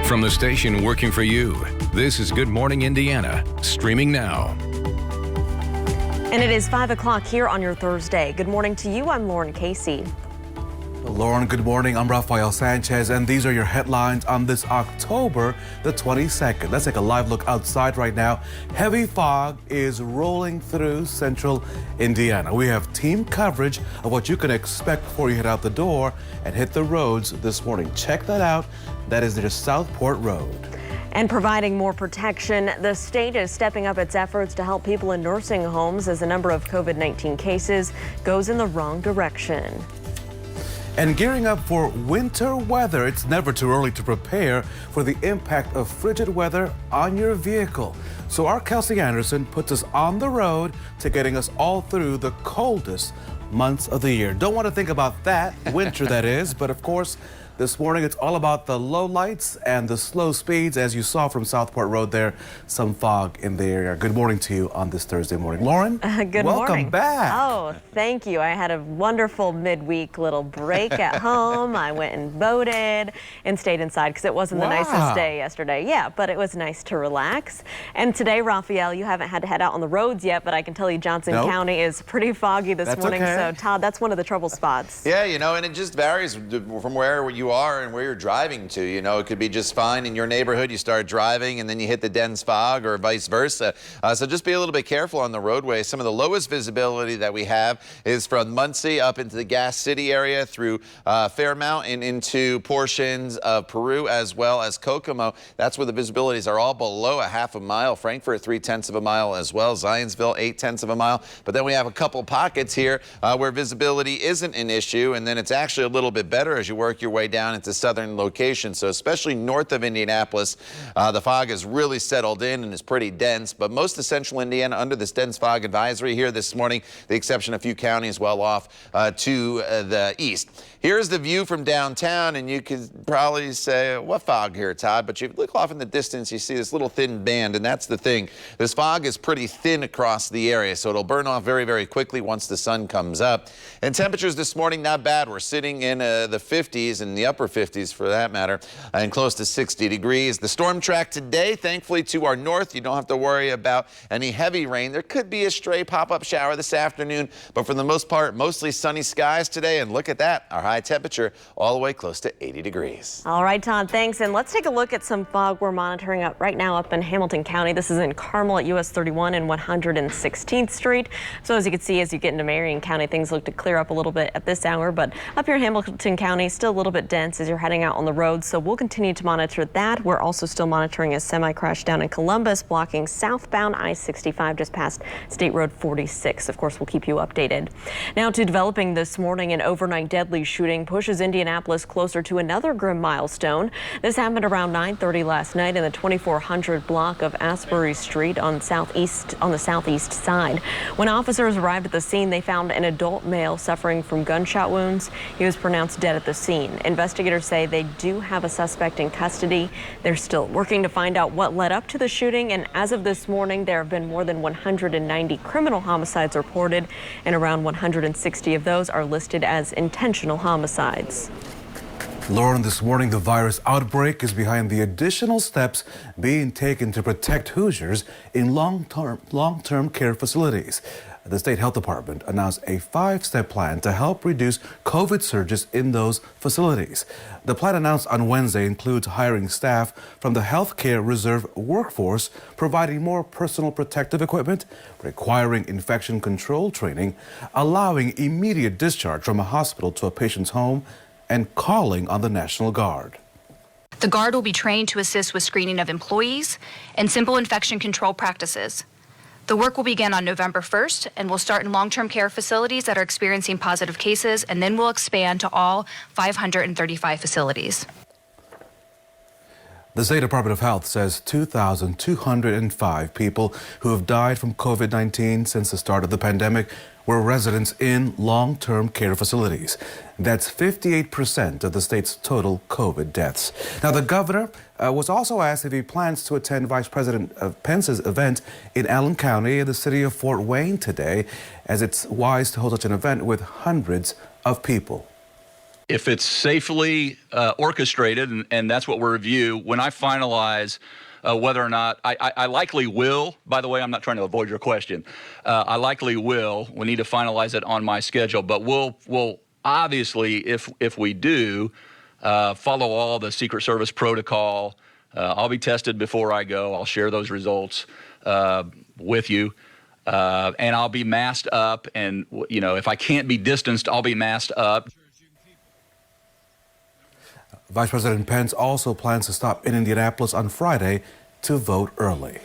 From the station working for you, this is Good Morning Indiana, streaming now. And it is 5 o'clock here on your Thursday. Good morning to you. I'm Lauren Casey. Lauren, good morning. I'm Rafael Sanchez, and these are your headlines on this October the 22nd. Let's take a live look outside right now. Heavy fog is rolling through central Indiana. We have team coverage of what you can expect before you head out the door and hit the roads this morning. Check that out. That is near Southport Road. And providing more protection, the state is stepping up its efforts to help people in nursing homes as the number of COVID-19 cases goes in the wrong direction. And gearing up for winter weather, it's never too early to prepare for the impact of frigid weather on your vehicle. So our Kelsey Anderson puts us on the road to getting us all through the coldest months of the year. Don't want to think about that, winter that is, but of course, this morning, it's all about the low lights and the slow speeds. As you saw from Southport Road there, some fog in the area. Good morning to you on this Thursday morning. Lauren, good morning. Welcome back. Oh, thank you. I had a wonderful midweek little break at home. I went and voted and stayed inside because it wasn't the nicest day yesterday. Yeah, but it was nice to relax. And today, Rafael, you haven't had to head out on the roads yet, but I can tell you Johnson County is pretty foggy this morning. Okay. So, Todd, that's one of the trouble spots. Yeah, you know, and it just varies from where you are and where you're driving to. You know, it could be just fine in your neighborhood. You start driving and then you hit the dense fog, or vice versa. So just be a little bit careful on the roadway. Some of the lowest visibility that we have is from Muncie up into the Gas City area through Fairmount and into portions of Peru as well as Kokomo. That's where the visibilities are all below a half a mile. Frankfort 3/10 of a mile as well. Zionsville 8/10 of a mile. But then we have a couple pockets here where visibility isn't an issue, and then it's actually a little bit better as you work your way down into southern locations. So especially north of Indianapolis, the fog has really settled in and is pretty dense, but most of central Indiana under this dense fog advisory here this morning, the exception of a few counties well off to the east. Here's the view from downtown, and you could probably say, what fog here, Todd? But you look off in the distance, you see this little thin band, and that's the thing. This fog is pretty thin across the area, so it'll burn off very, very quickly once the sun comes up. And temperatures this morning, not bad. We're sitting in the 50s and the upper 50s for that matter, and close to 60 degrees. The storm track today, thankfully to our north, you don't have to worry about any heavy rain. There could be a stray pop-up shower this afternoon, but for the most part, mostly sunny skies today. And look at that, our high temperature all the way close to 80 degrees. All right, Todd, thanks. And let's take a look at some fog we're monitoring up right now up in Hamilton County. This is in Carmel at US 31 and 116th Street. So as you can see, as you get into Marion County, things look to clear up a little bit at this hour, but up here in Hamilton County, still a little bit dense as you're heading out on the road. So we'll continue to monitor that. We're also still monitoring a semi-crash down in Columbus, blocking southbound I-65 just past State Road 46. Of course, we'll keep you updated. Now to developing this morning, an overnight deadly shooting pushes Indianapolis closer to another grim milestone. This happened around 9:30 last night in the 2400 block of Asbury Street on the southeast side. When officers arrived at the scene, they found an adult male suffering from gunshot wounds. He was pronounced dead at the scene. Investigators say they do have a suspect in custody. They're still working to find out what led up to the shooting, and as of this morning, there have been more than 190 criminal homicides reported, and around 160 of those are listed as intentional homicides. Lauren, this morning the virus outbreak is behind the additional steps being taken to protect Hoosiers in long-term care facilities. The State Health Department announced a 5-step plan to help reduce COVID surges in those facilities. The plan announced on Wednesday includes hiring staff from the Healthcare Reserve workforce, providing more personal protective equipment, requiring infection control training, allowing immediate discharge from a hospital to a patient's home, and calling on the National Guard. The Guard will be trained to assist with screening of employees and simple infection control practices. The work will begin on November 1st and will start in long-term care facilities that are experiencing positive cases, and then will expand to all 535 facilities. The State Department of Health says 2,205 people who have died from COVID-19 since the start of the pandemic were residents in long-term care facilities. That's 58% of the state's total COVID deaths. Now, the governor was also asked if he plans to attend Vice President Pence's event in Allen County in the city of Fort Wayne today, as it's wise to hold such an event with hundreds of people. If it's safely orchestrated, and that's what we'll review, when I finalize whether or not, I likely will, by the way, I'm not trying to avoid your question, I likely will, we need to finalize it on my schedule, but we'll obviously, if we do, follow all the Secret Service protocol. I'll be tested before I go. I'll share those results with you. And I'll be masked up, and if I can't be distanced, I'll be masked up. Vice President Pence also plans to stop in Indianapolis on Friday to vote early.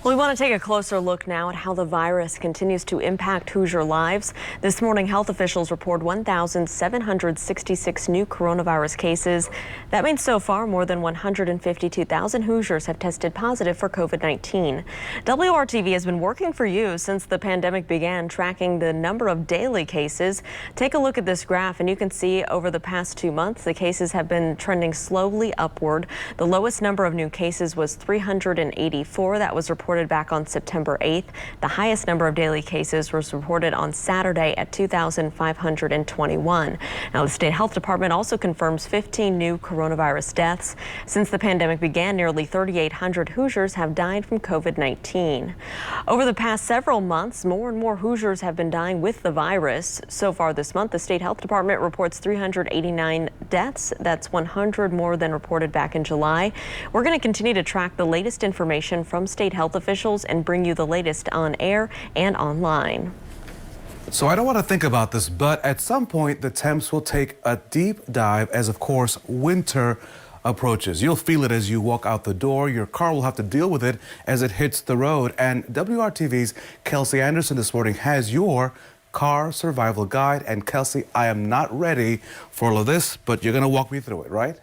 Well, we want to take a closer look now at how the virus continues to impact Hoosier lives. This morning, health officials report 1,766 new coronavirus cases. That means so far more than 152,000 Hoosiers have tested positive for COVID-19. WRTV has been working for you since the pandemic began, tracking the number of daily cases. Take a look at this graph, and you can see over the past 2 months, the cases have been trending slowly upward. The lowest number of new cases was 384. That was reported back on September 8th. The highest number of daily cases was reported on Saturday at 2,521. Now, the state health department also confirms 15 new coronavirus deaths. Since the pandemic began, nearly 3,800 Hoosiers have died from COVID-19. Over the past several months, more and more Hoosiers have been dying with the virus. So far this month, the state health department reports 389 deaths. That's 100 more than reported back in July. We're going to continue to track the latest information from state health officials and bring you the latest on air and online. So I don't want to think about this, but at some point the temps will take a deep dive as, of course, winter approaches. You'll feel it as you walk out the door. Your car will have to deal with it as it hits the road. And WRTV's Kelsey Anderson this morning has your car survival guide. And Kelsey, I am not ready for all of this, but you're going to walk me through it, right?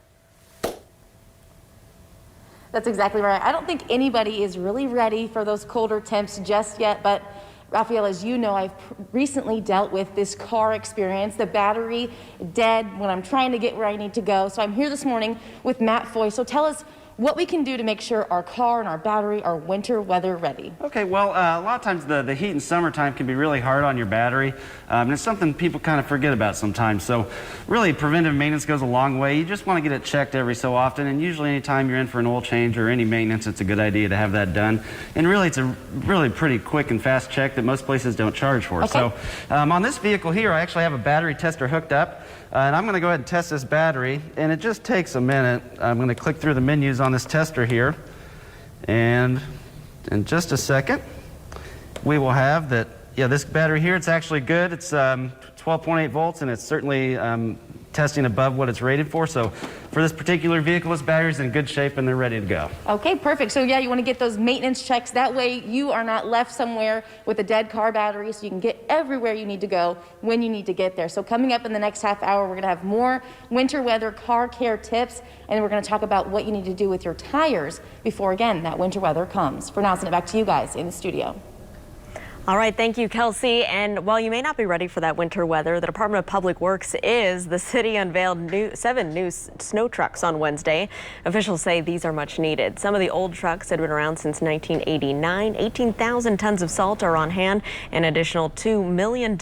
That's exactly right. I don't think anybody is really ready for those colder temps just yet, but Raphael, as you know, I've recently dealt with this car experience, the battery dead when I'm trying to get where I need to go. So I'm here this morning with Matt Foy. So tell us what we can do to make sure our car and our battery are winter weather ready. Okay, well, a lot of times the heat in summertime can be really hard on your battery, and it's something people kind of forget about sometimes. So really, preventive maintenance goes a long way. You just want to get it checked every so often, and usually anytime you're in for an oil change or any maintenance, it's a good idea to have that done. And really, it's a really pretty quick and fast check that most places don't charge for. Okay. So on this vehicle here, I actually have a battery tester hooked up. And I'm going to go ahead and test this battery, and it just takes a minute. I'm going to click through the menus on this tester here, and in just a second, we will have that, this battery here, it's actually good. It's 12.8 volts, and it's certainly testing above what it's rated for. So for this particular vehicle, this battery's in good shape, and they're ready to go. Okay, perfect. So yeah, you want to get those maintenance checks. That way you are not left somewhere with a dead car battery, so you can get everywhere you need to go when you need to get there. So coming up in the next half hour, we're going to have more winter weather car care tips, and we're going to talk about what you need to do with your tires before, again, that winter weather comes. For now, I'll send it back to you guys in the studio. All right, thank you, Kelsey. And while you may not be ready for that winter weather, the Department of Public Works the city unveiled 7 new snow trucks on Wednesday. Officials say these are much needed. Some of the old trucks had been around since 1989. 18,000 tons of salt are on hand. An additional $2 million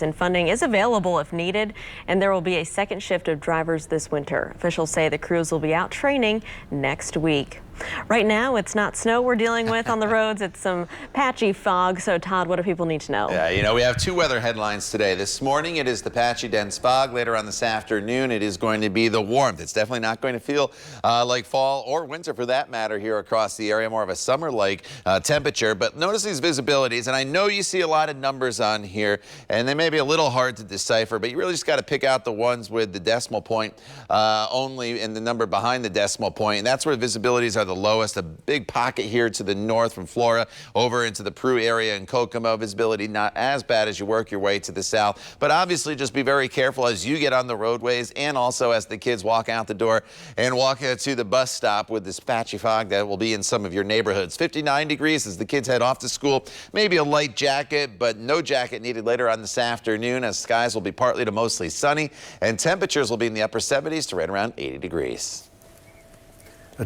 in funding is available if needed. And there will be a second shift of drivers this winter. Officials say the crews will be out training next week. Right now, it's not snow we're dealing with on the roads. It's some patchy fog. So, Todd, what do people need to know? Yeah, we have 2 weather headlines today. This morning, it is the patchy, dense fog. Later on this afternoon, it is going to be the warmth. It's definitely not going to feel like fall or winter for that matter here across the area, more of a summer-like temperature. But notice these visibilities, and I know you see a lot of numbers on here, and they may be a little hard to decipher, but you really just got to pick out the ones with the decimal point only and the number behind the decimal point, and that's where visibilities are the lowest. A big pocket here to the north from Flora over into the Peru area and Kokomo. Visibility not as bad as you work your way to the south, but obviously just be very careful as you get on the roadways and also as the kids walk out the door and walk to the bus stop with this patchy fog that will be in some of your neighborhoods. 59 degrees as the kids head off to school. Maybe a light jacket, but no jacket needed later on this afternoon as skies will be partly to mostly sunny and temperatures will be in the upper 70s to right around 80 degrees.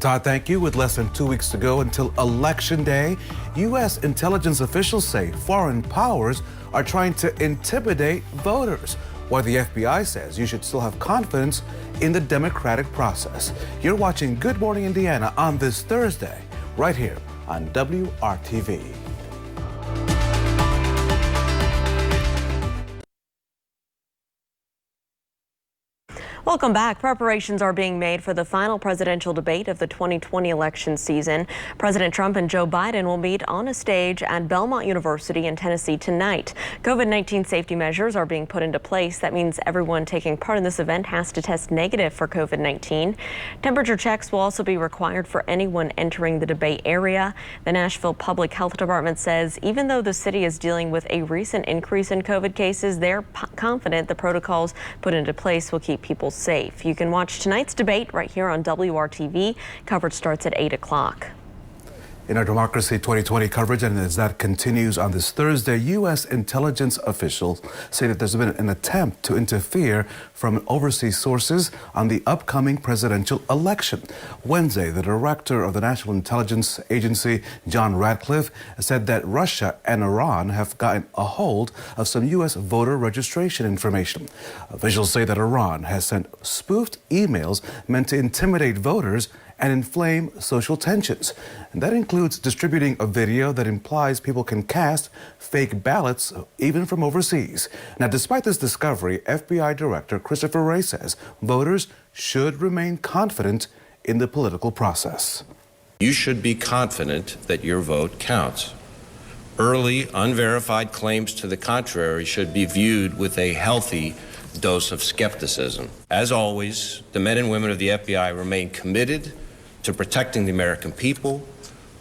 Todd, thank you. With less than 2 weeks to go until Election Day, U.S. intelligence officials say foreign powers are trying to intimidate voters. why the FBI says you should still have confidence in the democratic process. You're watching Good Morning Indiana on this Thursday, right here on WRTV. Welcome back. Preparations are being made for the final presidential debate of the 2020 election season. President Trump and Joe Biden will meet on a stage at Belmont University in Tennessee tonight. COVID-19 safety measures are being put into place. That means everyone taking part in this event has to test negative for COVID-19. Temperature checks will also be required for anyone entering the debate area. The Nashville Public Health Department says even though the city is dealing with a recent increase in COVID cases, they're confident the protocols put into place will keep people safe. You can watch tonight's debate right here on WRTV. Coverage starts at 8 o'clock. In our Democracy 2020 coverage, and as that continues on this Thursday, U.S. intelligence officials say that there's been an attempt to interfere from overseas sources on the upcoming presidential election. Wednesday, the director of the National Intelligence Agency, John Ratcliffe, said that Russia and Iran have gotten a hold of some U.S. voter registration information. Officials say that Iran has sent spoofed emails meant to intimidate voters and inflame social tensions. And that includes distributing a video that implies people can cast fake ballots even from overseas. Now, despite this discovery, FBI Director Christopher Wray says voters should remain confident in the political process. You should be confident that your vote counts. Early, unverified claims to the contrary should be viewed with a healthy dose of skepticism. As always, the men and women of the FBI remain committed to protecting the American people,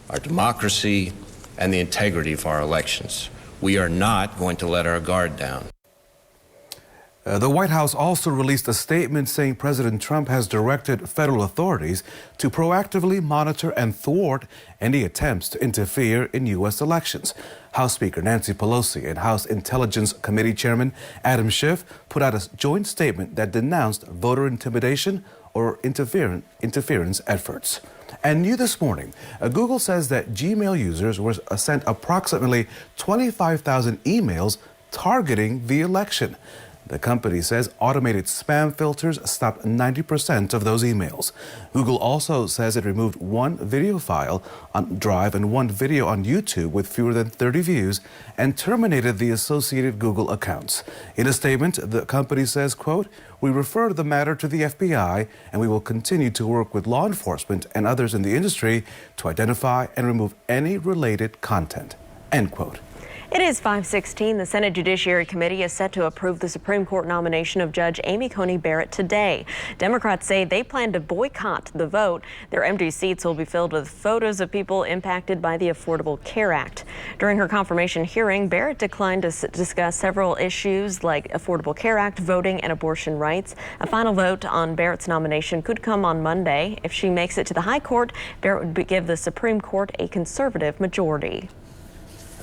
our democracy, and the integrity of our elections. We are not going to let our guard down. The White House also released a statement saying President Trump has directed federal authorities to proactively monitor and thwart any attempts to interfere in U.S. elections. House Speaker Nancy Pelosi and House Intelligence Committee Chairman Adam Schiff put out a joint statement that denounced voter intimidation or interference efforts. And new this morning, Google says that Gmail users were sent approximately 25,000 emails targeting the election. The company says automated spam filters stopped 90% of those emails. Google also says it removed one video file on Drive and one video on YouTube with fewer than 30 views and terminated the associated Google accounts. In a statement, the company says, quote, "We refer the matter to the FBI and we will continue to work with law enforcement and others in the industry to identify and remove any related content," end quote. It is 5:16. The Senate Judiciary Committee is set to approve the Supreme Court nomination of Judge Amy Coney Barrett today. Democrats say they plan to boycott the vote. Their empty seats will be filled with photos of people impacted by the Affordable Care Act. During her confirmation hearing, Barrett declined to discuss several issues like Affordable Care Act, voting, and abortion rights. A final vote on Barrett's nomination could come on Monday. If she makes it to the High Court, Barrett would give the Supreme Court a conservative majority.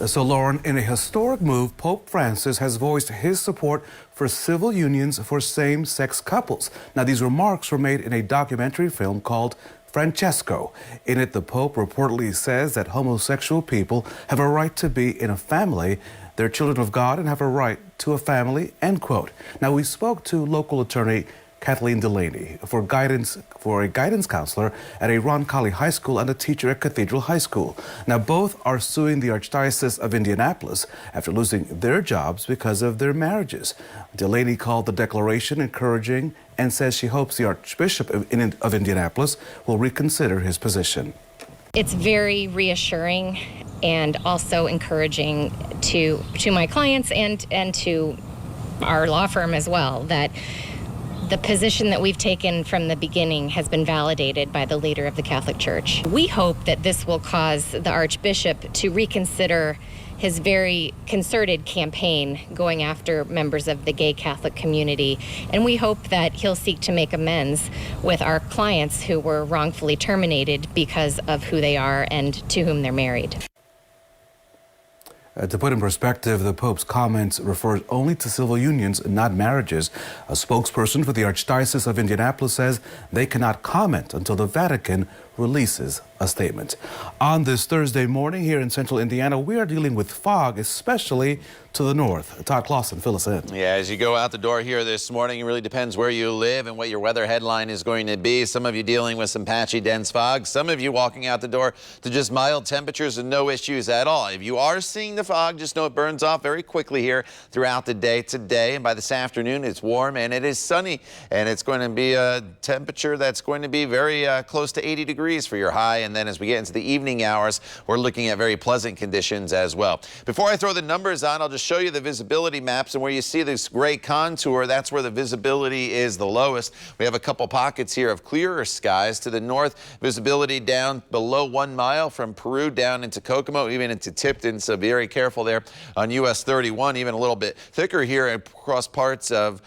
So, Lauren, in a historic move, Pope Francis has voiced his support for civil unions for same-sex couples. Now, these remarks were made in a documentary film called Francesco. In it, the Pope reportedly says that homosexual people have a right to be in a family. They're children of God and have a right to a family, end quote. Now, we spoke to local attorney Kathleen Delaney for a guidance counselor at a Roncalli High School and a teacher at Cathedral High School. Now, both are suing the Archdiocese of Indianapolis after losing their jobs because of their marriages. Delaney called the declaration encouraging and says she hopes the Archbishop of Indianapolis will reconsider his position. It's very reassuring and also encouraging to my clients and to our law firm as well that the position that we've taken from the beginning has been validated by the leader of the Catholic Church. We hope that this will cause the Archbishop to reconsider his very concerted campaign going after members of the gay Catholic community. And we hope that he'll seek to make amends with our clients who were wrongfully terminated because of who they are and to whom they're married. To put in perspective, the Pope's comments refers only to civil unions, not marriages. A spokesperson for the Archdiocese of Indianapolis says they cannot comment until the Vatican releases a statement. On this Thursday morning here in central Indiana, we are dealing with fog, especially to the north. Todd Clausen, fill us in. Yeah, as you go out the door here this morning, it really depends where you live and what your weather headline is going to be. Some of you dealing with some patchy, dense fog. Some of you walking out the door to just mild temperatures and no issues at all. If you are seeing the fog, just know it burns off very quickly here throughout the day today. And by this afternoon, it's warm and it is sunny. And it's going to be a temperature that's going to be very close to 80 degrees for your high. And then as we get into the evening hours, we're looking at very pleasant conditions as well. Before I throw the numbers on, I'll just show you the visibility maps, and where you see this gray contour, that's where the visibility is the lowest. We have a couple pockets here of clearer skies. To the north, visibility down below 1 mile from Peru down into Kokomo, even into Tipton, so be very careful there on US 31, even a little bit thicker here across parts of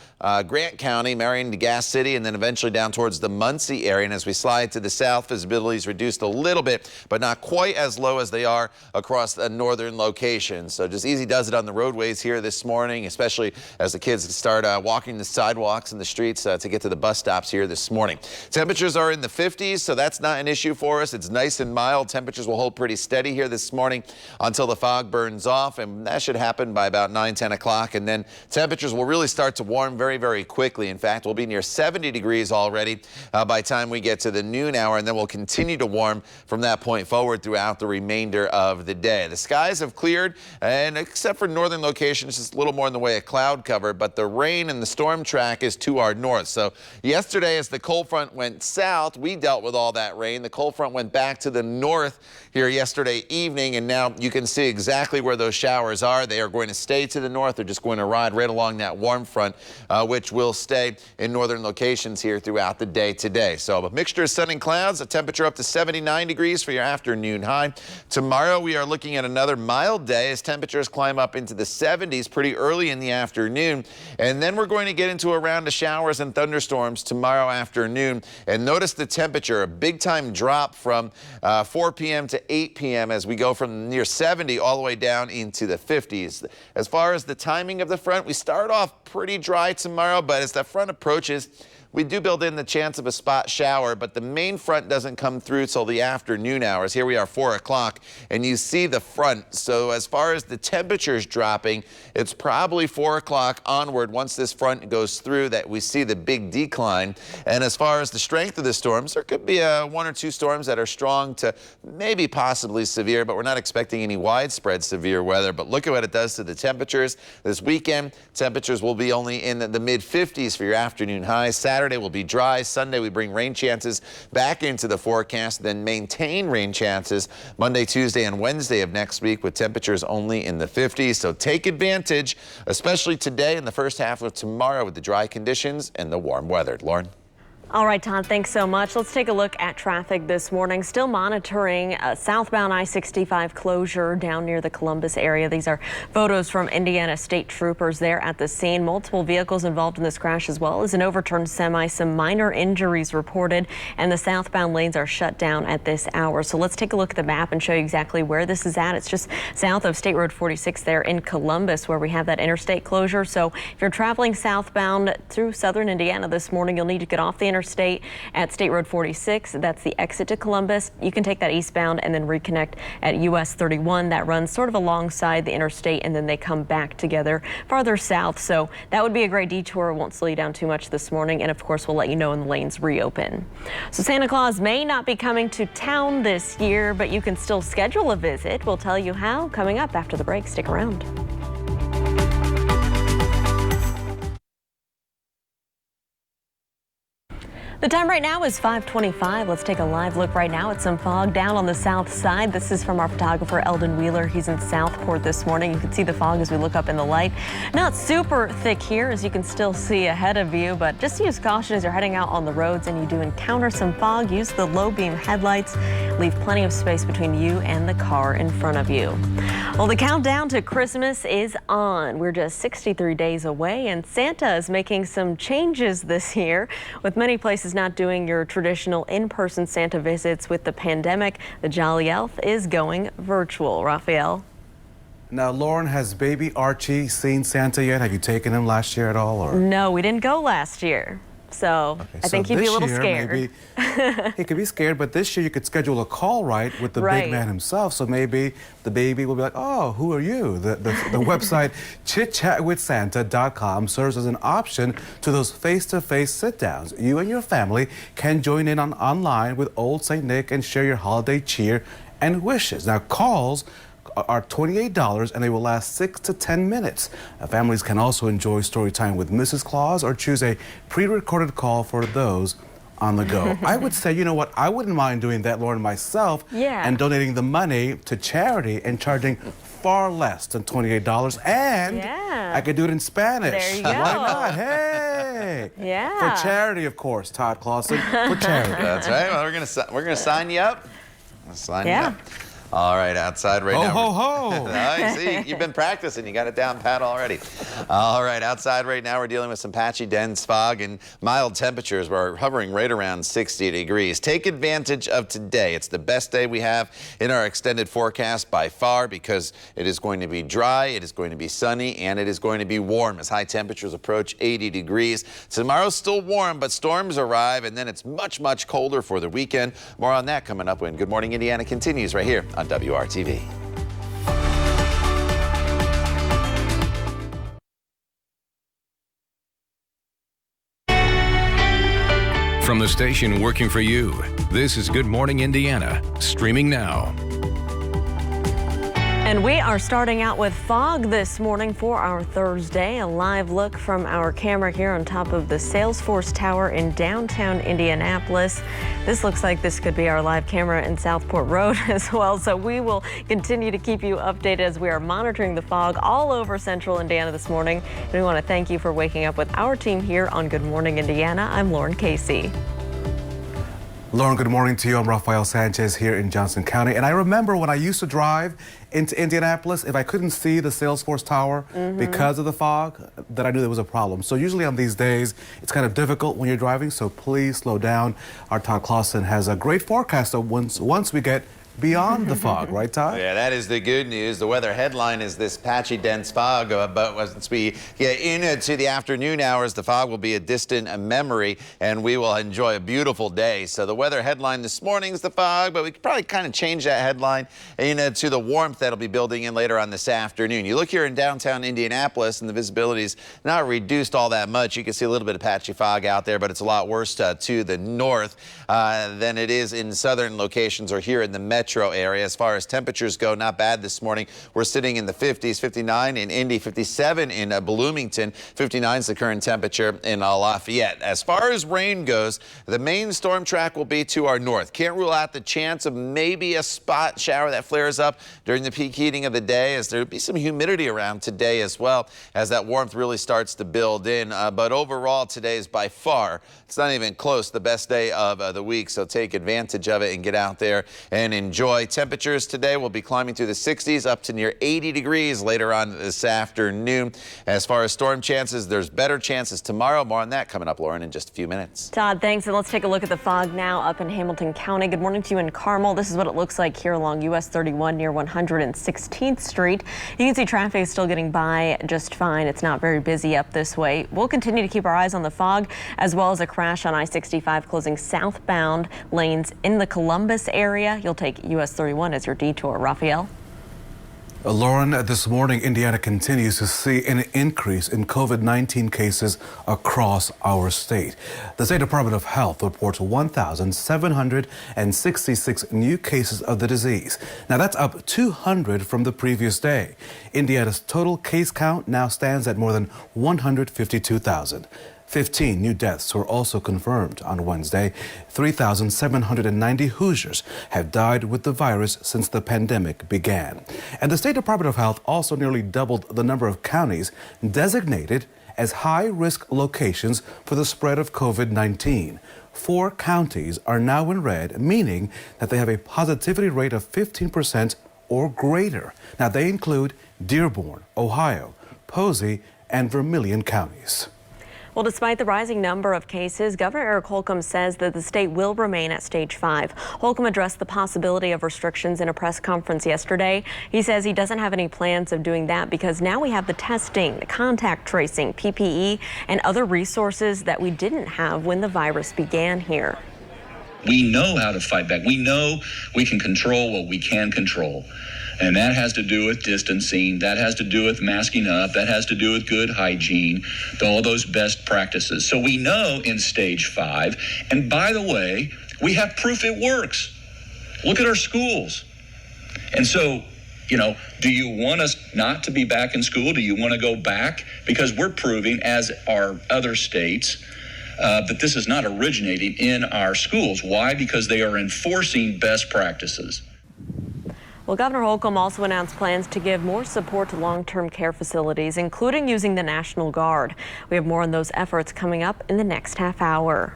Grant County, Marion to Gas City, and then eventually down towards the Muncie area. And as we slide to the south, visibility is reduced a little bit, but not quite as low as they are across the northern locations. So just easy does it on the roadways here this morning, especially as the kids start walking the sidewalks and the streets to get to the bus stops here this morning. Temperatures are in the 50s, so that's not an issue for us. It's nice and mild. Temperatures will hold pretty steady here this morning until the fog burns off, and that should happen by about 9-10 o'clock. And then temperatures will really start to warm very, very quickly. In fact, we'll be near 70 degrees already by the time we get to the noon hour, and then we'll continue to warm from that point forward throughout the remainder of the day. The skies have cleared, and except for northern locations, just a little more in the way of cloud cover, but the rain and the storm track is to our north. So yesterday, as the cold front went south, we dealt with all that rain. The cold front went back to the north here yesterday evening, and now you can see exactly where those showers are. They are going to stay to the north. They're just going to ride right along that warm front, which will stay in northern locations here throughout the day today. So a mixture of sun and clouds, a temperature up to 79 degrees for your afternoon high. Tomorrow, we are looking at another mild day as temperatures climb up into the 70s pretty early in the afternoon. And then we're going to get into a round of showers and thunderstorms tomorrow afternoon. And notice the temperature, a big time drop from 4 p.m. to 8 p.m. as we go from near 70 all the way down into the 50s. As far as the timing of the front, we start off pretty dry tomorrow, but as that front approaches, we do build in the chance of a spot shower, but the main front doesn't come through till the afternoon hours. Here we are 4 o'clock, and you see the front. So as far as the temperatures dropping, it's probably 4 o'clock onward once this front goes through that we see the big decline. And as far as the strength of the storms, there could be 1 or 2 storms that are strong to maybe possibly severe, but we're not expecting any widespread severe weather. But look at what it does to the temperatures. This weekend, temperatures will be only in the mid-50s for your afternoon highs. Saturday will be dry. Sunday, we bring rain chances back into the forecast, then maintain rain chances Monday, Tuesday, and Wednesday of next week with temperatures only in the 50s. So take advantage, especially today and the first half of tomorrow with the dry conditions and the warm weather. Lauren? All right, Todd, thanks so much. Let's take a look at traffic this morning. Still monitoring southbound I-65 closure down near the Columbus area. These are photos from Indiana State Troopers there at the scene. Multiple vehicles involved in this crash, as well as an overturned semi. Some minor injuries reported, and the southbound lanes are shut down at this hour. So let's take a look at the map and show you exactly where this is at. It's just south of State Road 46 there in Columbus, where we have that interstate closure. So if you're traveling southbound through southern Indiana this morning, you'll need to get off the interstate at State Road 46. That's the exit to Columbus. You can take that eastbound and then reconnect at US 31. That runs sort of alongside the interstate, and then they come back together farther south. So that would be a great detour. It won't slow you down too much this morning. And of course, we'll let you know when the lanes reopen. So Santa Claus may not be coming to town this year, but you can still schedule a visit. We'll tell you how coming up after the break. Stick around. The time right now is 5:25. Let's take a live look right now at some fog down on the south side. This is from our photographer, Eldon Wheeler. He's in Southport this morning. You can see the fog as we look up in the light. Not super thick here, as you can still see ahead of you, but just use caution as you're heading out on the roads and you do encounter some fog. Use the low beam headlights. Leave plenty of space between you and the car in front of you. Well, the countdown to Christmas is on. We're just 63 days away, and Santa is making some changes this year. With many places not doing your traditional in-person Santa visits with the pandemic, the Jolly Elf is going virtual. Raphael? Now, Lauren, has baby Archie seen Santa yet? Have you taken him last year at all? Or? No, we didn't go last year. So I think he'd be a little scared. Maybe, he could be scared, but this year you could schedule a call, right, with the big man himself. So maybe the baby will be like, oh, who are you? The website chitchatwithsanta.com serves as an option to those face-to-face sit-downs. You and your family can join in online with Old St. Nick and share your holiday cheer and wishes. Now, calls are $28 and they will last 6 to 10 minutes. Families can also enjoy story time with Mrs. Claus or choose a pre-recorded call for those on the go. I would say, you know what, I wouldn't mind doing that, Lauren, myself, and donating the money to charity and charging far less than $28, and I could do it in Spanish. There you go. Why not? Hey. For charity, of course, Todd Clausen, for charity. That's right. Well, we're gonna sign you up. We'll sign you up. All right, outside right now. Ho, ho, ho. I see, you've been practicing. You got it down pat already. All right, outside right now, we're dealing with some patchy, dense fog and mild temperatures. We're hovering right around 60 degrees. Take advantage of today. It's the best day we have in our extended forecast by far because it is going to be dry, it is going to be sunny, and it is going to be warm as high temperatures approach 80 degrees. Tomorrow's still warm, but storms arrive, and then it's much, much colder for the weekend. More on that coming up when Good Morning Indiana continues right here on WRTV. From the station working for you, this is Good Morning Indiana, streaming now. And we are starting out with fog this morning for our Thursday. A live look from our camera here on top of the Salesforce Tower in downtown Indianapolis. This looks like this could be our live camera in Southport Road as well. So we will continue to keep you updated as we are monitoring the fog all over central Indiana this morning. And we want to thank you for waking up with our team here on Good Morning Indiana. I'm Lauren Casey. Lauren, good morning to you. I'm Rafael Sanchez here in Johnson County. And I remember when I used to drive into Indianapolis, if I couldn't see the Salesforce Tower because of the fog, then I knew there was a problem. So usually on these days, it's kind of difficult when you're driving, so please slow down. Our Todd Clausen has a great forecast of once we get beyond the fog, right, Todd? Yeah, that is the good news. The weather headline is this patchy, dense fog, but once we get into the afternoon hours, the fog will be a distant memory, and we will enjoy a beautiful day. So the weather headline this morning is the fog, but we could probably kind of change that headline to the warmth that'll be building in later on this afternoon. You look here in downtown Indianapolis, and the visibility's not reduced all that much. You can see a little bit of patchy fog out there, but it's a lot worse to the north than it is in southern locations or here in the metro area. As far as temperatures go, not bad this morning. We're sitting in the 50s, 59 in Indy, 57 in Bloomington, 59 is the current temperature in Lafayette. As far as rain goes, the main storm track will be to our north. Can't rule out the chance of maybe a spot shower that flares up during the peak heating of the day, as there'll be some humidity around today as well as that warmth really starts to build in. But overall, today is by far, it's not even close, the best day of the week. So take advantage of it and get out there and enjoy. Temperatures today will be climbing through the 60s up to near 80 degrees later on this afternoon. As far as storm chances, there's better chances tomorrow. More on that coming up, Lauren, in just a few minutes. Todd, thanks. And let's take a look at the fog now up in Hamilton County. Good morning to you in Carmel. This is what it looks like here along US 31 near 116th Street. You can see traffic is still getting by just fine. It's not very busy up this way. We'll continue to keep our eyes on the fog, as well as a crash on I-65 closing southbound lanes in the Columbus area. You'll take US 31 as your detour. Raphael? Lauren, this morning, Indiana continues to see an increase in COVID-19 cases across our state. The State Department of Health reports 1,766 new cases of the disease. Now, that's up 200 from the previous day. Indiana's total case count now stands at more than 152,000. 15 new deaths were also confirmed on Wednesday. 3,790 Hoosiers have died with the virus since the pandemic began. And the State Department of Health also nearly doubled the number of counties designated as high-risk locations for the spread of COVID-19. 4 counties are now in red, meaning that they have a positivity rate of 15% or greater. Now, they include Dearborn, Ohio, Posey, and Vermilion counties. Well, despite the rising number of cases, Governor Eric Holcomb says that the state will remain at stage 5. Holcomb addressed the possibility of restrictions in a press conference yesterday. He says he doesn't have any plans of doing that because now we have the testing, the contact tracing, PPE, and other resources that we didn't have when the virus began here. We know how to fight back. We know we can control what we can control. And that has to do with distancing, that has to do with masking up, that has to do with good hygiene, all those best practices. So we know in stage 5, and by the way, we have proof it works. Look at our schools. And so, you know, do you want us not to be back in school? Do you want to go back? Because we're proving, as are other states, that this is not originating in our schools. Why? Because they are enforcing best practices. Well, Governor Holcomb also announced plans to give more support to long-term care facilities, including using the National Guard. We have more on those efforts coming up in the next half hour.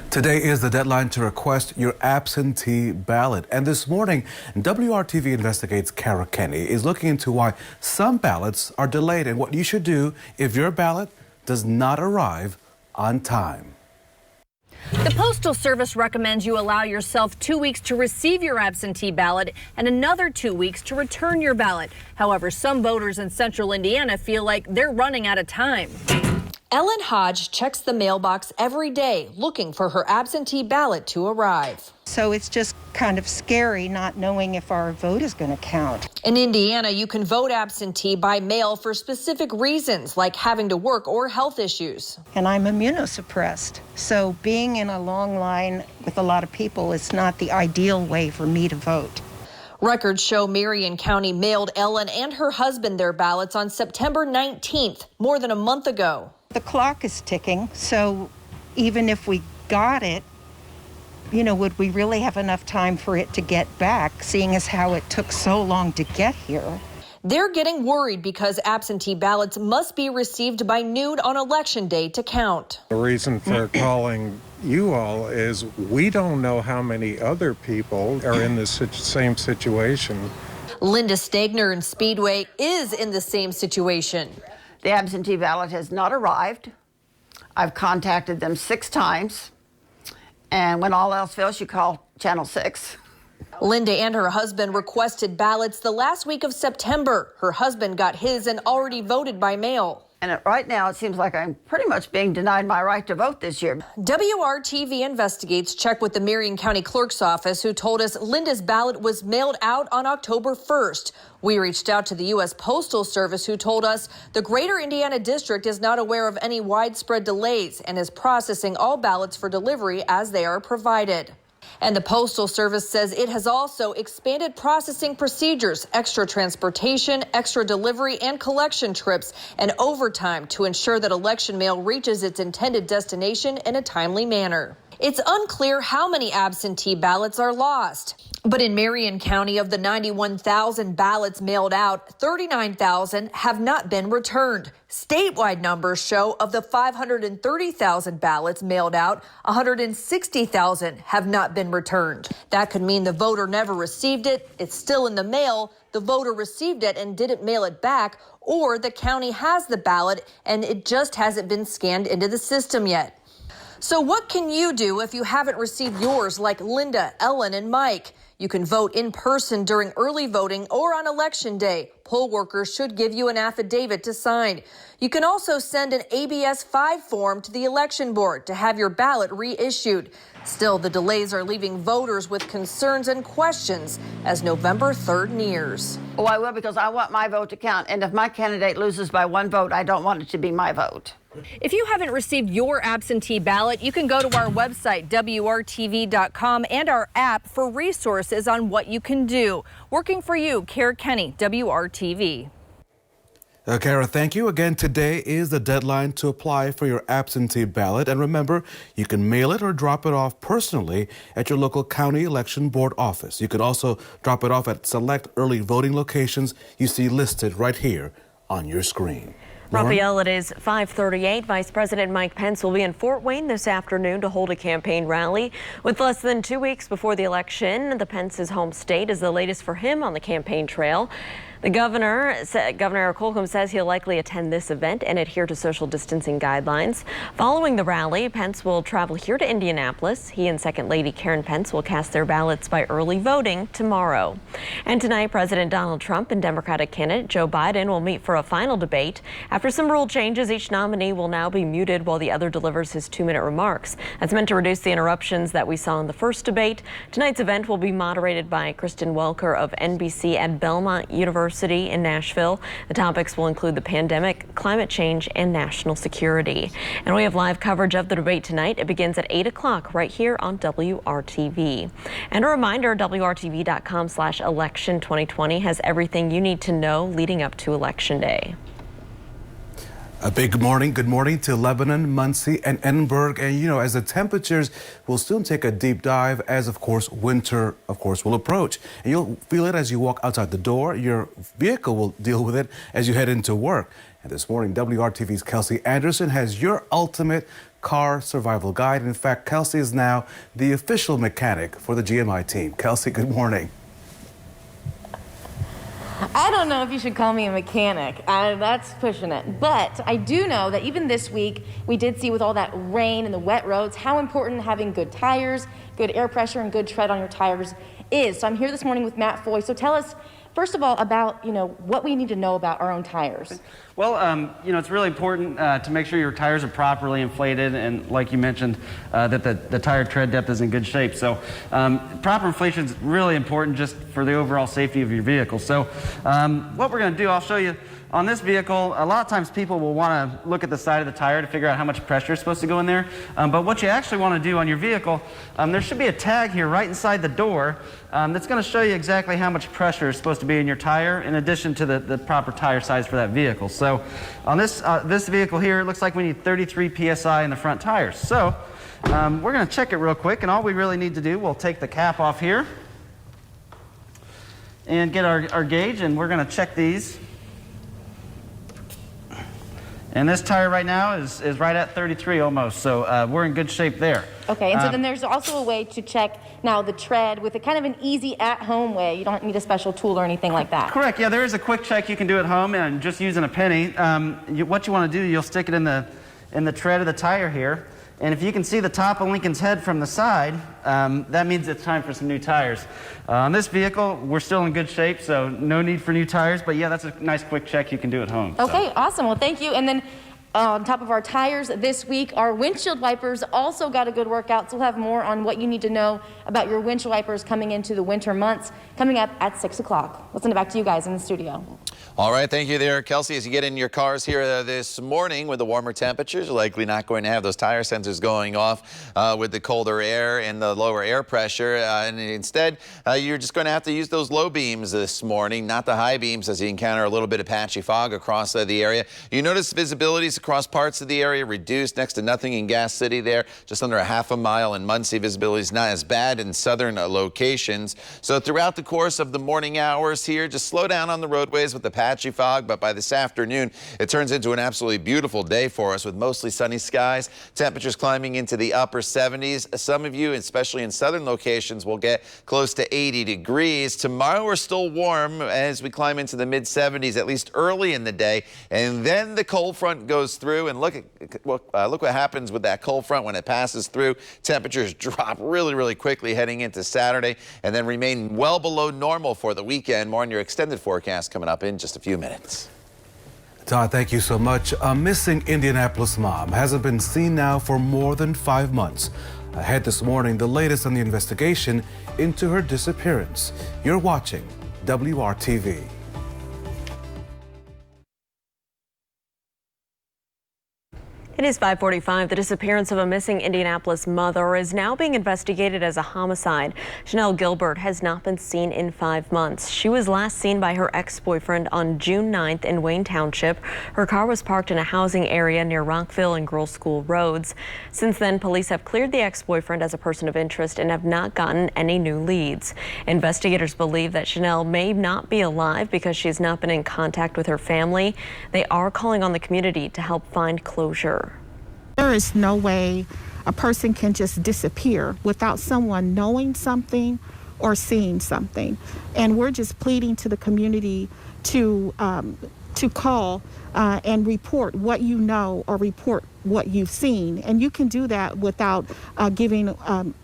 Today is the deadline to request your absentee ballot. And this morning, WRTV Investigates Kara Kenny is looking into why some ballots are delayed and what you should do if your ballot does not arrive on time. The Postal Service recommends you allow yourself 2 weeks to receive your absentee ballot and another 2 weeks to return your ballot. However, some voters in central Indiana feel like they're running out of time. Ellen Hodge checks the mailbox every day looking for her absentee ballot to arrive. So it's just kind of scary not knowing if our vote is going to count. In Indiana, you can vote absentee by mail for specific reasons like having to work or health issues. And I'm immunosuppressed, so being in a long line with a lot of people is not the ideal way for me to vote. Records show Marion County mailed Ellen and her husband their ballots on September 19th, more than a month ago. The clock is ticking, so even if we got it, you know, would we really have enough time for it to get back, seeing as how it took so long to get here? They're getting worried because absentee ballots must be received by noon on Election Day to count. The reason for calling you all is we don't know how many other people are in this same situation. Linda Stegner in Speedway is in the same situation. The absentee ballot has not arrived. I've contacted them 6 times. And when all else fails, you call Channel 6. Linda and her husband requested ballots the last week of September. Her husband got his and already voted by mail. And right now, it seems like I'm pretty much being denied my right to vote this year. WRTV Investigates checked with the Marion County Clerk's office, who told us Linda's ballot was mailed out on October 1st. We reached out to the U.S. Postal Service, who told us the Greater Indiana District is not aware of any widespread delays and is processing all ballots for delivery as they are provided. And the Postal Service says it has also expanded processing procedures, extra transportation, extra delivery and collection trips, and overtime to ensure that election mail reaches its intended destination in a timely manner. It's unclear how many absentee ballots are lost. But in Marion County, of the 91,000 ballots mailed out, 39,000 have not been returned. Statewide numbers show of the 530,000 ballots mailed out, 160,000 have not been returned. That could mean the voter never received it, it's still in the mail, the voter received it and didn't mail it back, or the county has the ballot and it just hasn't been scanned into the system yet. So what can you do if you haven't received yours, like Linda, Ellen, and Mike? You can vote in person during early voting or on Election Day. Poll workers should give you an affidavit to sign. You can also send an ABS 5 form to the election board to have your ballot reissued. Still, the delays are leaving voters with concerns and questions as November 3rd nears. Oh, I will, because I want my vote to count. And if my candidate loses by 1 vote, I don't want it to be my vote. If you haven't received your absentee ballot, you can go to our website, WRTV.com, and our app for resources on what you can do. Working for you, Kara Kenny, WRTV. Kara, thank you. Again, today is the deadline to apply for your absentee ballot. And remember, you can mail it or drop it off personally at your local county election board office. You can also drop it off at select early voting locations you see listed right here on your screen. Raphael, it is 5:38. Vice President Mike Pence will be in Fort Wayne this afternoon to hold a campaign rally. With less than 2 weeks before the election, the Pence's home state is the latest for him on the campaign trail. Governor Eric Holcomb says he'll likely attend this event and adhere to social distancing guidelines. Following the rally, Pence will travel here to Indianapolis. He and Second Lady Karen Pence will cast their ballots by early voting tomorrow. And tonight, President Donald Trump and Democratic candidate Joe Biden will meet for a final debate. After some rule changes, each nominee will now be muted while the other delivers his 2-minute remarks. That's meant to reduce the interruptions that we saw in the first debate. Tonight's event will be moderated by Kristen Welker of NBC at Belmont University in Nashville. The topics will include the pandemic, climate change, and national security. And we have live coverage of the debate tonight. It begins at 8 o'clock right here on WRTV. And a reminder, WRTV.com/election 2020 has everything you need to know leading up to Election Day. A big good morning to Lebanon, Muncie, and Edinburgh. And as the temperatures will soon take a deep dive as, of course, winter, will approach. And you'll feel it as you walk outside the door. Your vehicle will deal with it as you head into work. And this morning, WRTV's Kelsey Anderson has your ultimate car survival guide. In fact, Kelsey is now the official mechanic for the GMI team. Kelsey, good morning. I don't know if you should call me a mechanic. That's pushing it. But I do know that even this week, we did see with all that rain and the wet roads, how important having good tires, good air pressure, and good tread on your tires is. So I'm here this morning with Matt Foy. So tell us, first of all, about what we need to know about our own tires. Well, it's really important to make sure your tires are properly inflated, and like you mentioned, that the tire tread depth is in good shape. So proper inflation is really important just for the overall safety of your vehicle. So what we're going to do, I'll show you. On this vehicle, a lot of times people will want to look at the side of the tire to figure out how much pressure is supposed to go in there. But what you actually want to do on your vehicle, there should be a tag here right inside the door that's going to show you exactly how much pressure is supposed to be in your tire, in addition to the proper tire size for that vehicle. So on this vehicle here, it looks like we need 33 PSI in the front tires. So we're going to check it real quick, and all we really need to do, we'll take the cap off here and get our gauge, and we're going to check these. And this tire right now is right at 33 almost, so we're in good shape there. Okay, and so then there's also a way to check now the tread with a kind of an easy at-home way. You don't need a special tool or anything like that. Correct, yeah, there is a quick check you can do at home, and just using a penny. What you want to do, you'll stick it in the tread of the tire here, and if you can see the top of Lincoln's head from the side, that means it's time for some new tires. On this vehicle, we're still in good shape, so no need for new tires, but yeah, that's a nice quick check you can do at home. Okay, awesome. Well, thank you. And then on top of our tires this week, our windshield wipers also got a good workout, so we'll have more on what you need to know about your windshield wipers coming into the winter months, coming up at 6 o'clock. Let's send it back to you guys in the studio. All right, thank you there, Kelsey. As you get in your cars here this morning with the warmer temperatures, you're likely not going to have those tire sensors going off with the colder air and the lower air pressure. And instead, you're just going to have to use those low beams this morning, not the high beams, as you encounter a little bit of patchy fog across the area. You notice visibilities across parts of the area reduced, next to nothing in Gas City there, just under a half a mile in Muncie. Visibility is not as bad in southern locations. So throughout the course of the morning hours here, just slow down on the roadways with the patchy fog, but by this afternoon, it turns into an absolutely beautiful day for us with mostly sunny skies. Temperatures climbing into the upper 70s. Some of you, especially in southern locations, will get close to 80 degrees. Tomorrow, we're still warm as we climb into the mid 70s, at least early in the day. And then the cold front goes through, and look what happens with that cold front when it passes through. Temperatures drop really, really quickly heading into Saturday, and then remain well below normal for the weekend. More on your extended forecast coming up in just a few minutes. Todd, thank you so much. A missing Indianapolis mom hasn't been seen now for more than 5 months. Ahead this morning, the latest on the investigation into her disappearance. You're watching WRTV. It is 5:45. The disappearance of a missing Indianapolis mother is now being investigated as a homicide. Chanel Gilbert has not been seen in 5 months. She was last seen by her ex-boyfriend on June 9th in Wayne Township. Her car was parked in a housing area near Rockville and Girls School roads. Since then, police have cleared the ex-boyfriend as a person of interest and have not gotten any new leads. Investigators believe that Chanel may not be alive because she's not been in contact with her family. They are calling on the community to help find closure. There is no way a person can just disappear without someone knowing something or seeing something. And we're just pleading to the community to call and report what you know or report what you've seen. And you can do that without giving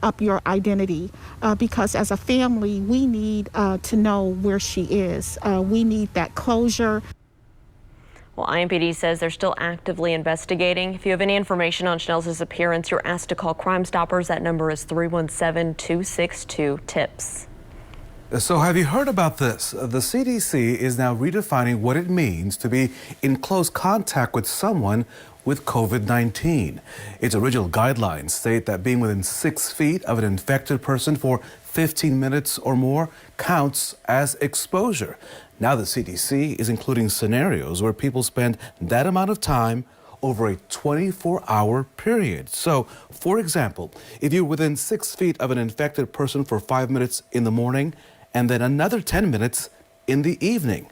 up your identity because as a family, we need to know where she is. We need that closure. Well, IMPD says they're still actively investigating. If you have any information on Chanel's disappearance, you're asked to call Crime Stoppers. That number is 317-262-TIPS. So have you heard about this? The CDC is now redefining what it means to be in close contact with someone with COVID-19. Its original guidelines state that being within 6 feet of an infected person for 15 minutes or more counts as exposure. Now the CDC is including scenarios where people spend that amount of time over a 24-hour period. So, for example, if you're within 6 feet of an infected person for 5 minutes in the morning and then another 10 minutes in the evening.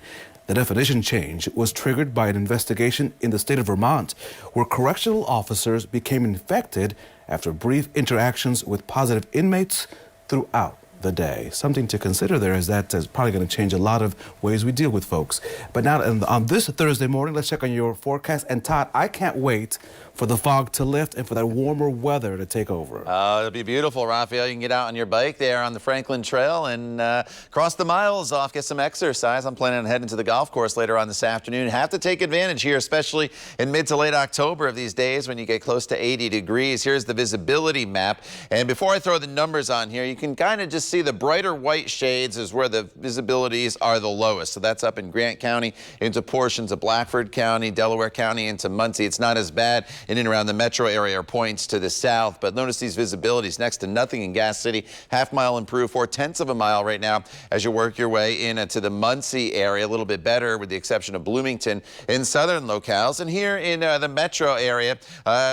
The definition change was triggered by an investigation in the state of Vermont where correctional officers became infected after brief interactions with positive inmates throughout the day. Something to consider there is that is probably going to change a lot of ways we deal with folks. But now on this Thursday morning, let's check on your forecast. And Todd, I can't wait for the fog to lift and for that warmer weather to take over. It'll be beautiful, Raphael. You can get out on your bike there on the Franklin Trail and cross the miles off, get some exercise. I'm planning on heading to the golf course later on this afternoon. Have to take advantage here, especially in mid to late October of these days when you get close to 80 degrees. Here's the visibility map. And before I throw the numbers on here, you can kind of just see the brighter white shades is where the visibilities are the lowest. So that's up in Grant County into portions of Blackford County, Delaware County into Muncie. It's not as bad in and around the metro area or points to the south, but notice these visibilities next to nothing in Gas City. Half mile improved, 4/10 of a mile right now as you work your way into the Muncie area. A little bit better with the exception of Bloomington in southern locales. And here in the metro area,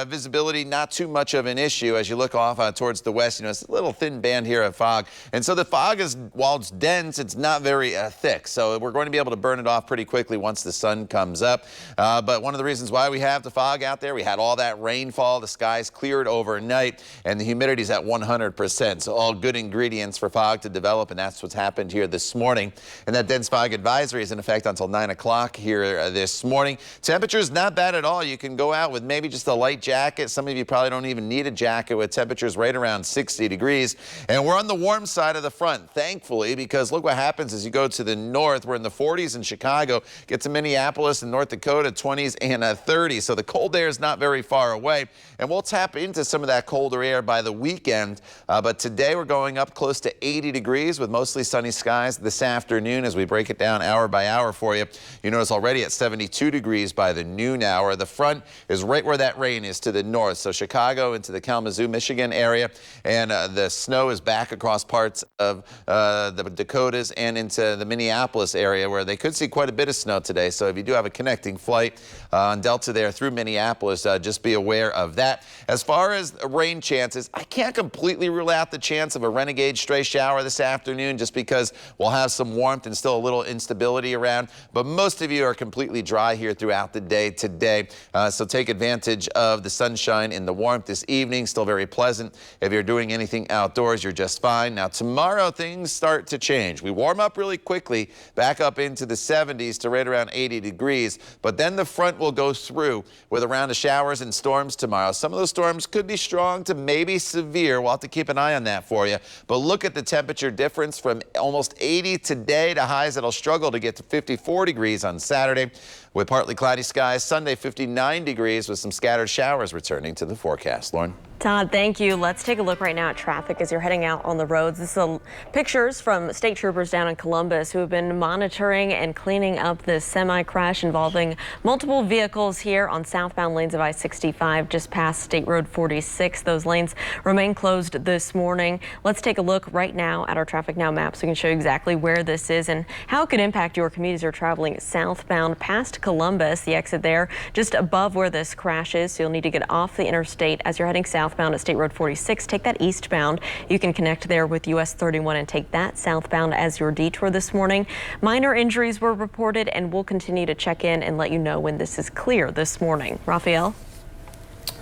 visibility not too much of an issue as you look off towards the west. You know, it's a little thin band here of fog. And so the fog is, while it's dense, it's not very thick. So we're going to be able to burn it off pretty quickly once the sun comes up. But one of the reasons why we have the fog out there, we had all that rainfall, the skies cleared overnight, and the humidity's at 100%. So all good ingredients for fog to develop, and that's what's happened here this morning. And that dense fog advisory is in effect until 9 o'clock here this morning. Temperatures not bad at all. You can go out with maybe just a light jacket. Some of you probably don't even need a jacket with temperatures right around 60 degrees. And we're on the warm side of the front, thankfully, because look what happens as you go to the north. We're in the 40s in Chicago, get to Minneapolis and North Dakota, 20s and 30s. So the cold air is not very far away, and we'll tap into some of that colder air by the weekend. But today we're going up close to 80 degrees with mostly sunny skies this afternoon as we break it down hour by hour for you. You notice already at 72 degrees by the noon hour. The front is right where that rain is to the north. So Chicago into the Kalamazoo, Michigan area, and the snow is back across parts of the Dakotas and into the Minneapolis area where they could see quite a bit of snow today. So if you do have a connecting flight on Delta there through Minneapolis, just be aware of that. As far as rain chances, I can't completely rule out the chance of a renegade stray shower this afternoon just because we'll have some warmth and still a little instability around. But most of you are completely dry here throughout the day today. So take advantage of the sunshine and the warmth this evening. Still very pleasant. If you're doing anything outdoors, you're just fine. Now tomorrow things start to change. We warm up really quickly back up into the 70s to right around 80 degrees. But then the front will go through with a round of showers and storms tomorrow. Some of those storms could be strong to maybe severe. We'll have to keep an eye on that for you. But look at the temperature difference from almost 80 today to highs that'll struggle to get to 54 degrees on Saturday with partly cloudy skies. Sunday, 59 degrees with some scattered showers returning to the forecast. Lauren? Todd, thank you. Let's take a look right now at traffic as you're heading out on the roads. This is pictures from state troopers down in Columbus who have been monitoring and cleaning up this semi-crash involving multiple vehicles here on southbound lanes of I-65 just past State Road 46. Those lanes remain closed this morning. Let's take a look right now at our Traffic Now map so we can show you exactly where this is and how it could impact your commute as you're traveling southbound past Columbus. The exit there just above where this crash is, so you'll need to get off the interstate as you're heading southbound at State Road 46. Take that eastbound. You can connect there with US 31 and take that southbound as your detour this morning. Minor injuries were reported, and we'll continue to check in and let you know when this is clear this morning. Raphael?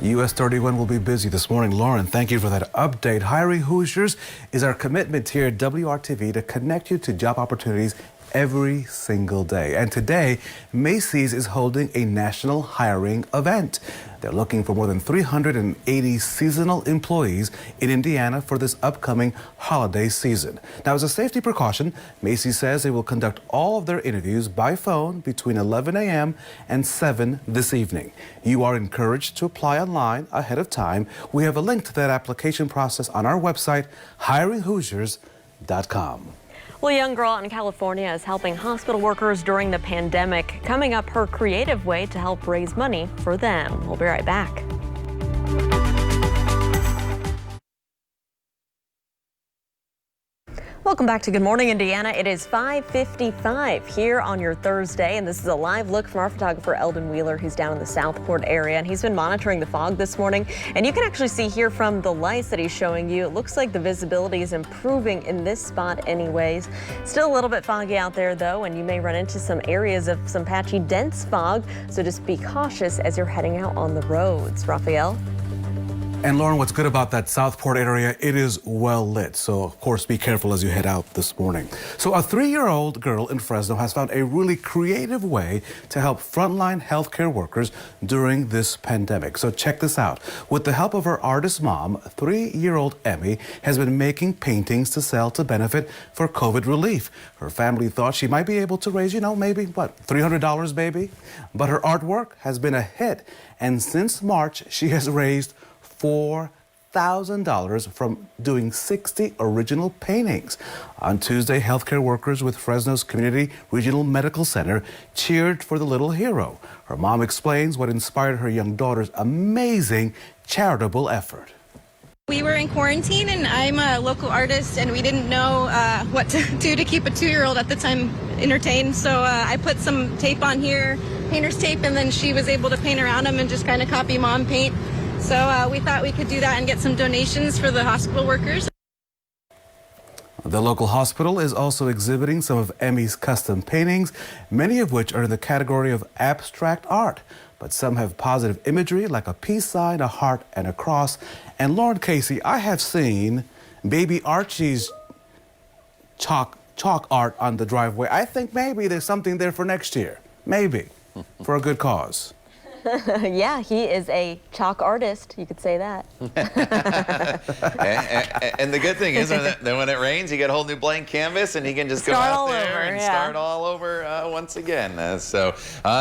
US 31 will be busy this morning. Lauren, thank you for that update. Hiring Hoosiers is our commitment here at WRTV to connect you to job opportunities every single day. And today, Macy's is holding a national hiring event. They're looking for more than 380 seasonal employees in Indiana for this upcoming holiday season. Now, as a safety precaution, Macy's says they will conduct all of their interviews by phone between 11 a.m. and 7 this evening. You are encouraged to apply online ahead of time. We have a link to that application process on our website, hiringhoosiers.com. Well, a young girl out in California is helping hospital workers during the pandemic, coming up her creative way to help raise money for them. We'll be right back. Welcome back to Good Morning Indiana. It is 5:55 here on your Thursday, and this is a live look from our photographer Eldon Wheeler, who's down in the Southport area, and he's been monitoring the fog this morning. And you can actually see here from the lights that he's showing you, it looks like the visibility is improving in this spot anyways. Still a little bit foggy out there though, and you may run into some areas of some patchy dense fog, so just be cautious as you're heading out on the roads. Raphael? And Lauren, what's good about that Southport area, it is well lit. So, of course, be careful as you head out this morning. So a 3-year-old girl in Fresno has found a really creative way to help frontline healthcare workers during this pandemic. So check this out. With the help of her artist mom, 3-year-old Emmy has been making paintings to sell to benefit for COVID relief. Her family thought she might be able to raise, maybe, $300, baby? But her artwork has been a hit. And since March, she has raised $4,000 from doing 60 original paintings. On Tuesday, healthcare workers with Fresno's Community Regional Medical Center cheered for the little hero. Her mom explains what inspired her young daughter's amazing charitable effort. We were in quarantine, and I'm a local artist, and we didn't know what to do to keep a 2-year-old at the time entertained. So I put some tape on here, painter's tape, and then she was able to paint around them and just kind of copy mom paint. So we thought we could do that and get some donations for the hospital workers. The local hospital is also exhibiting some of Emmy's custom paintings, many of which are in the category of abstract art. But some have positive imagery like a peace sign, a heart, and a cross. And Lauren Casey, I have seen baby Archie's chalk art on the driveway. I think maybe there's something there for next year. Maybe. For a good cause. Yeah, he is a chalk artist. You could say that. and the good thing is that when it rains, you get a whole new blank canvas, and he can just go out there and start all over once again. So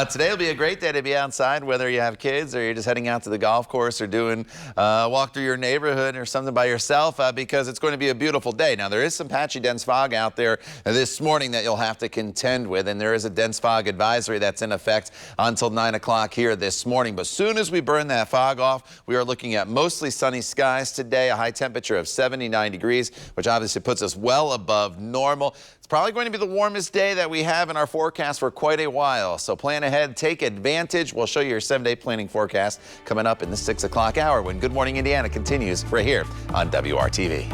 today will be a great day to be outside, whether you have kids or you're just heading out to the golf course or doing a walk through your neighborhood or something by yourself, because it's going to be a beautiful day. Now, there is some patchy dense fog out there this morning that you'll have to contend with, and there is a dense fog advisory that's in effect until 9 o'clock here this morning. But soon as we burn that fog off, we are looking at mostly sunny skies today, a high temperature of 79 degrees, which obviously puts us well above normal. It's probably going to be the warmest day that we have in our forecast for quite a while. So plan ahead, take advantage. We'll show you your 7-day planning forecast coming up in the 6 o'clock hour when Good Morning Indiana continues right here on WRTV.